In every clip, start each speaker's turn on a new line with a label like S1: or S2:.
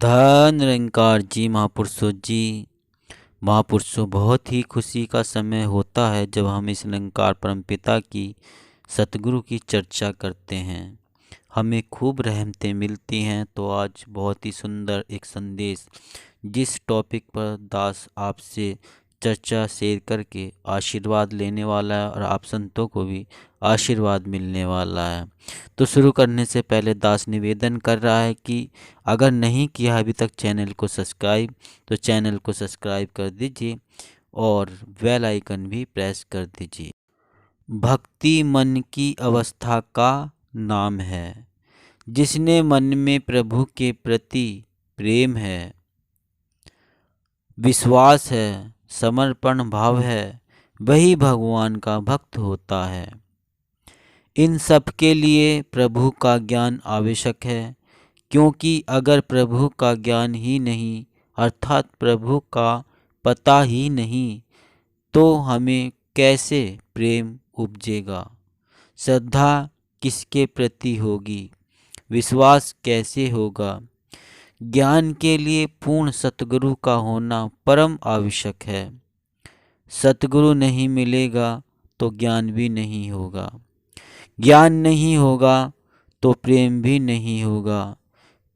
S1: धन निरंकार जी महापुरुषों बहुत ही खुशी का समय होता है जब हम इस निरंकार परमपिता की सतगुरु की चर्चा करते हैं। हमें खूब रहमतें मिलती हैं। तो आज बहुत ही सुंदर एक संदेश जिस टॉपिक पर दास आपसे चर्चा शेयर करके आशीर्वाद लेने वाला है और आप संतों को भी आशीर्वाद मिलने वाला है। तो शुरू करने से पहले दास निवेदन कर रहा है कि अगर नहीं किया अभी तक चैनल को सब्सक्राइब तो चैनल को सब्सक्राइब कर दीजिए और बेल आइकन भी प्रेस कर दीजिए। भक्ति मन की अवस्था का नाम है। जिसने मन में प्रभु के प्रति प्रेम है, विश्वास है, समर्पण भाव है, वही भगवान का भक्त होता है। इन सब के लिए प्रभु का ज्ञान आवश्यक है, क्योंकि अगर प्रभु का ज्ञान ही नहीं अर्थात प्रभु का पता ही नहीं तो हमें कैसे प्रेम उपजेगा, श्रद्धा किसके प्रति होगी, विश्वास कैसे होगा। ज्ञान के लिए पूर्ण सतगुरु का होना परम आवश्यक है। सतगुरु नहीं मिलेगा तो ज्ञान भी नहीं होगा, ज्ञान नहीं होगा तो प्रेम भी नहीं होगा,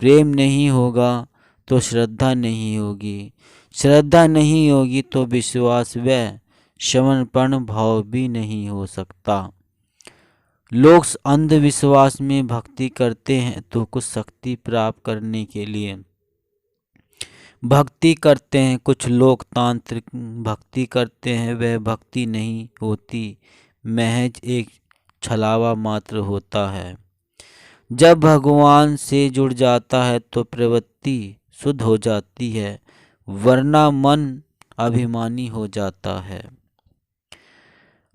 S1: प्रेम नहीं होगा तो श्रद्धा नहीं होगी, श्रद्धा नहीं होगी तो विश्वास व समर्पण भाव भी नहीं हो सकता। लोग अंधविश्वास में भक्ति करते हैं तो कुछ शक्ति प्राप्त करने के लिए भक्ति करते हैं, कुछ लोग तांत्रिक भक्ति करते हैं, वह भक्ति नहीं होती, महज एक छलावा मात्र होता है। जब भगवान से जुड़ जाता है तो प्रवृत्ति शुद्ध हो जाती है, वरना मन अभिमानी हो जाता है।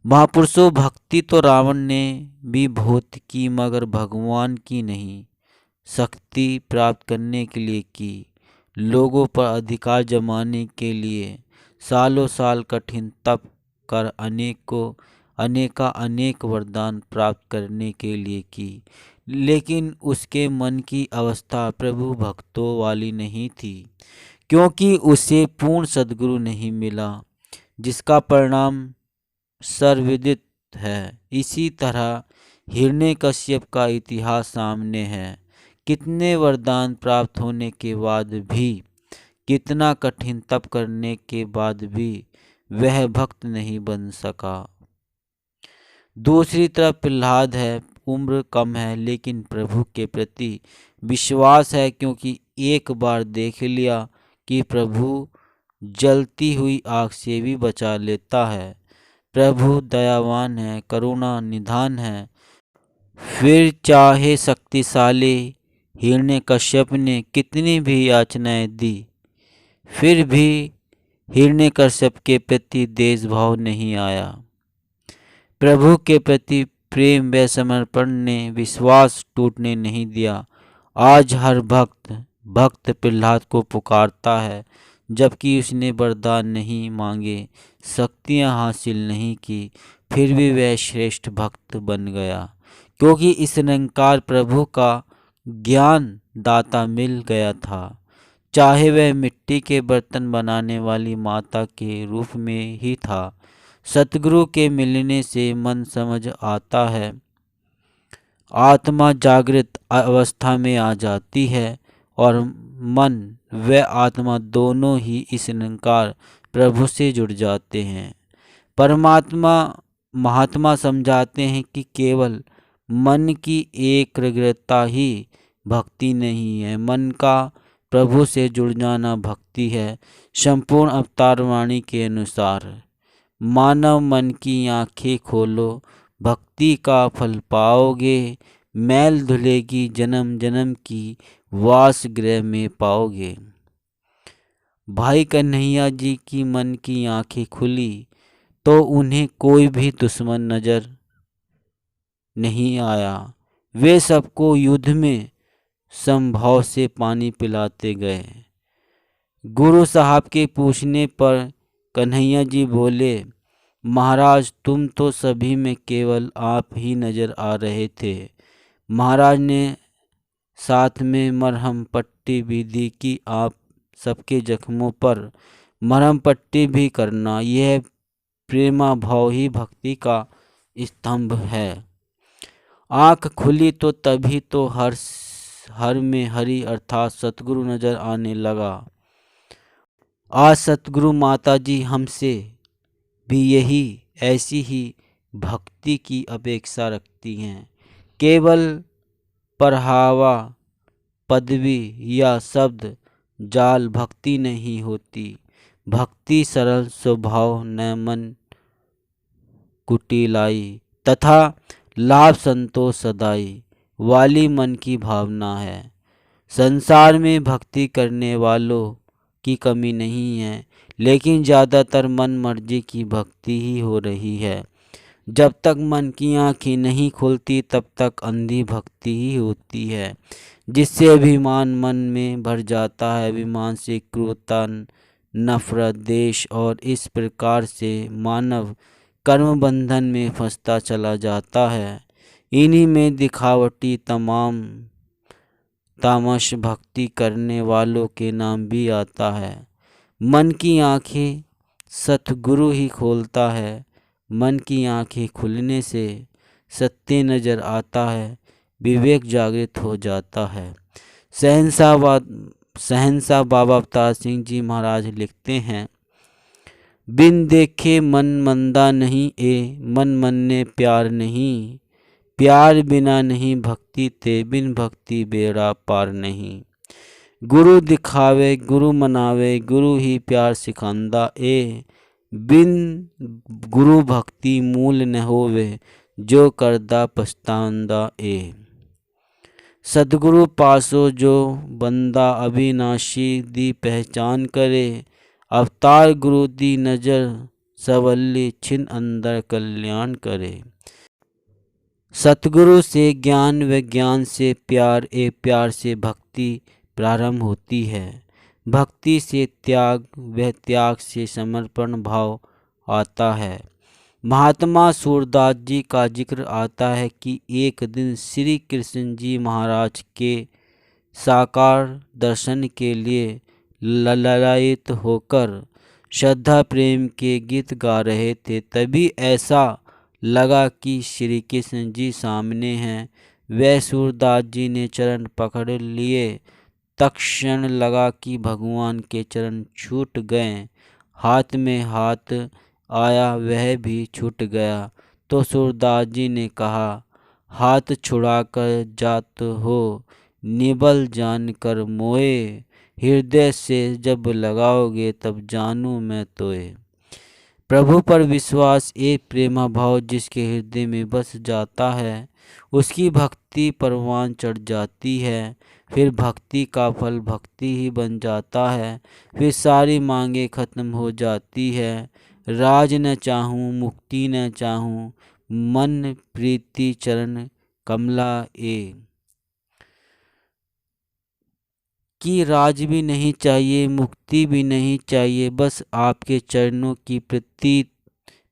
S1: महापुरुषों, भक्ति तो रावण ने भी बहुत की मगर भगवान की नहीं, शक्ति प्राप्त करने के लिए की, लोगों पर अधिकार जमाने के लिए सालों साल कठिन तप कर अनेक वरदान प्राप्त करने के लिए की, लेकिन उसके मन की अवस्था प्रभु भक्तों वाली नहीं थी, क्योंकि उसे पूर्ण सद्गुरु नहीं मिला, जिसका परिणाम सर्वविदित है। इसी तरह हिरण्यकश्यप का इतिहास सामने है। कितने वरदान प्राप्त होने के बाद भी, कितना कठिन तप करने के बाद भी वह भक्त नहीं बन सका। दूसरी तरफ प्रहलाद है, उम्र कम है लेकिन प्रभु के प्रति विश्वास है, क्योंकि एक बार देख लिया कि प्रभु जलती हुई आग से भी बचा लेता है। प्रभु दयावान है, करुणा निधान है। फिर चाहे शक्तिशाली हिरण्यकश्यप ने कितनी भी याचनाएं दी, फिर भी हिरण्यकश्यप के प्रति देशभाव नहीं आया। प्रभु के प्रति प्रेम व समर्पण ने विश्वास टूटने नहीं दिया। आज हर भक्त प्रहलाद को पुकारता है, जबकि उसने वरदान नहीं मांगे, शक्तियां हासिल नहीं की, फिर भी वह श्रेष्ठ भक्त बन गया, क्योंकि इस निरंकार प्रभु का ज्ञान दाता मिल गया था। चाहे वह मिट्टी के बर्तन बनाने वाली माता के रूप में ही था। सतगुरु के मिलने से मन समझ आता है, आत्मा जागृत अवस्था में आ जाती है और मन व आत्मा दोनों ही इस निरंकार प्रभु से जुड़ जाते हैं। परमात्मा महात्मा समझाते हैं कि केवल मन की एकाग्रता ही भक्ति नहीं है, मन का प्रभु से जुड़ जाना भक्ति है। संपूर्ण अवतार वाणी के अनुसार मानव मन की आंखें खोलो, भक्ति का फल पाओगे, मैल धुलेगी जन्म जन्म की, वास गृह में पाओगे। भाई कन्हैया जी की मन की आंखें खुली तो उन्हें कोई भी दुश्मन नजर नहीं आया। वे सबको युद्ध में समभाव से पानी पिलाते गए। गुरु साहब के पूछने पर कन्हैया जी बोले, महाराज तुम तो सभी में केवल आप ही नजर आ रहे थे। महाराज ने साथ में मरहम पट्टी भी दी कि आप सबके जख्मों पर मरहम पट्टी भी करना। यह प्रेमा भाव ही भक्ति का स्तंभ है। आँख खुली तो तभी तो हर में हरि अर्थात सतगुरु नजर आने लगा। आज सतगुरु माता जी हमसे भी यही ऐसी ही भक्ति की अपेक्षा रखती हैं। केवल पढ़ावा पदवी या शब्द जाल भक्ति नहीं होती। भक्ति सरल स्वभाव न मन कुटिलाई तथा लाभ संतोष सदाई वाली मन की भावना है। संसार में भक्ति करने वालों की कमी नहीं है, लेकिन ज़्यादातर मन मर्जी की भक्ति ही हो रही है। जब तक मन की आँखें नहीं खुलती तब तक अंधी भक्ति ही होती है, जिससे अभिमान मन में भर जाता है। अभिमान से क्रूरता, नफरत, देश और इस प्रकार से मानव कर्म बंधन में फंसता चला जाता है। इन्हीं में दिखावटी तमाम तामस भक्ति करने वालों के नाम भी आता है। मन की आँखें सतगुरु ही खोलता है। मन की आँखें खुलने से सत्य नजर आता है, विवेक जागृत हो जाता है। शहंशाह बाबा अवतार सिंह जी महाराज लिखते हैं, बिन देखे मन मंदा नहीं मन मन्ने प्यार नहीं। प्यार बिना नहीं भक्ति ते, बिन भक्ति बेड़ा पार नहीं। गुरु दिखावे गुरु मनावे, गुरु ही प्यार सिखांदा बिन गुरु भक्ति मूल न होवे, जो करदा पछतांदा सतगुरु पासो जो बंदा अविनाशी दी पहचान करे। अवतार गुरु दी नजर सवल्ली, छिन अंदर कल्याण करे। सतगुरु से ज्ञान व ज्ञान से प्यार, प्यार से भक्ति प्रारंभ होती है। भक्ति से त्याग व त्याग से समर्पण भाव आता है। महात्मा सूरदास जी का जिक्र आता है कि एक दिन श्री कृष्ण जी महाराज के साकार दर्शन के लिए ललायित होकर श्रद्धा प्रेम के गीत गा रहे थे। तभी ऐसा लगा कि श्री कृष्ण जी सामने हैं। वह सूरदास जी ने चरण पकड़ लिए। तत्क्षण लगा कि भगवान के चरण छूट गए। हाथ में हाथ आया, वह भी छूट गया। तो सूरदास जी ने कहा, हाथ छुड़ाकर जात हो, निबल जानकर मोए। हृदय से जब लगाओगे तब जानू मैं तोए। प्रभु पर विश्वास एक प्रेमा भाव जिसके हृदय में बस जाता है, उसकी भक्ति परवान चढ़ जाती है। फिर भक्ति का फल भक्ति ही बन जाता है। फिर सारी मांगे खत्म हो जाती है। राज न चाहूँ मुक्ति न चाहूँ, मन प्रीति चरण कमला कि राज भी नहीं चाहिए मुक्ति भी नहीं चाहिए, बस आपके चरणों की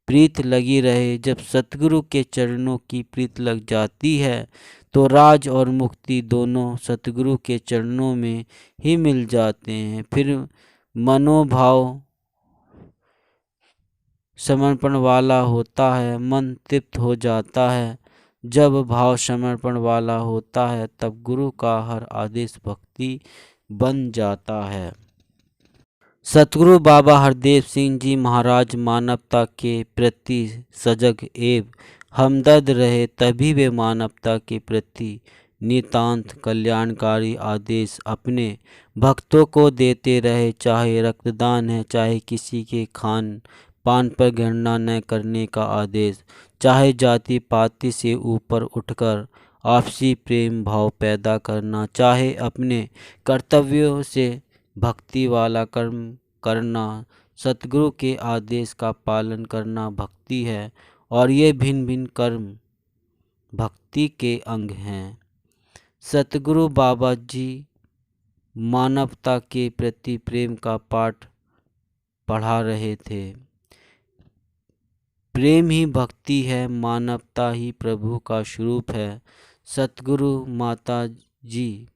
S1: प्रीत लगी रहे। जब सतगुरु के चरणों की प्रीत लग जाती है तो राज और मुक्ति दोनों सतगुरु के चरणों में ही मिल जाते हैं। फिर मनोभाव समर्पण वाला होता है, मन तृप्त हो जाता है। जब भाव समर्पण वाला होता है तब गुरु का हर आदेश भक्ति बन जाता है। सतगुरु बाबा हरदेव सिंह जी महाराज मानवता के प्रति सजग एवं हमदर्द रहे, तभी वे मानवता के प्रति नितांत कल्याणकारी आदेश अपने भक्तों को देते रहे। चाहे रक्तदान है, चाहे किसी के खान पान पर घृणा न करने का आदेश, चाहे जाति पाति से ऊपर उठकर आपसी प्रेम भाव पैदा करना, चाहे अपने कर्तव्यों से भक्ति वाला कर्म करना। सतगुरु के आदेश का पालन करना भक्ति है और ये भिन्न भिन्न कर्म भक्ति के अंग हैं। सतगुरु बाबा जी मानवता के प्रति प्रेम का पाठ पढ़ा रहे थे। प्रेम ही भक्ति है, मानवता ही प्रभु का स्वरूप है। सतगुरु माता जी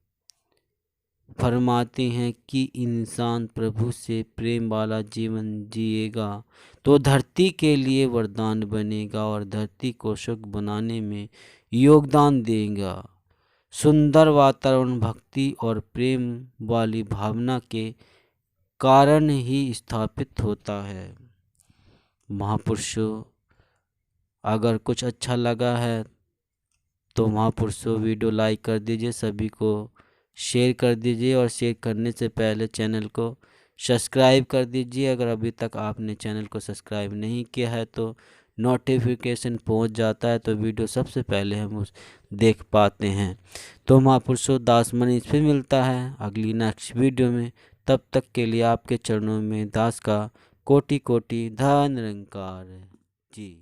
S1: फरमाते हैं कि इंसान प्रभु से प्रेम वाला जीवन जिएगा तो धरती के लिए वरदान बनेगा और धरती को सुख बनाने में योगदान देगा। सुंदर वातावरण भक्ति और प्रेम वाली भावना के कारण ही स्थापित होता है। महापुरुषों, अगर कुछ अच्छा लगा है तो महापुरुषों वीडियो लाइक कर दीजिए, सभी को शेयर कर दीजिए और शेयर करने से पहले चैनल को सब्सक्राइब कर दीजिए। अगर अभी तक आपने चैनल को सब्सक्राइब नहीं किया है तो नोटिफिकेशन पहुंच जाता है तो वीडियो सबसे पहले हम उस देख पाते हैं। तो महापुरुषों, दास मनीष फिर मिलता है अगली नेक्स्ट वीडियो में। तब तक के लिए आपके चरणों में दास का कोटि कोटि धन्यवाद जी।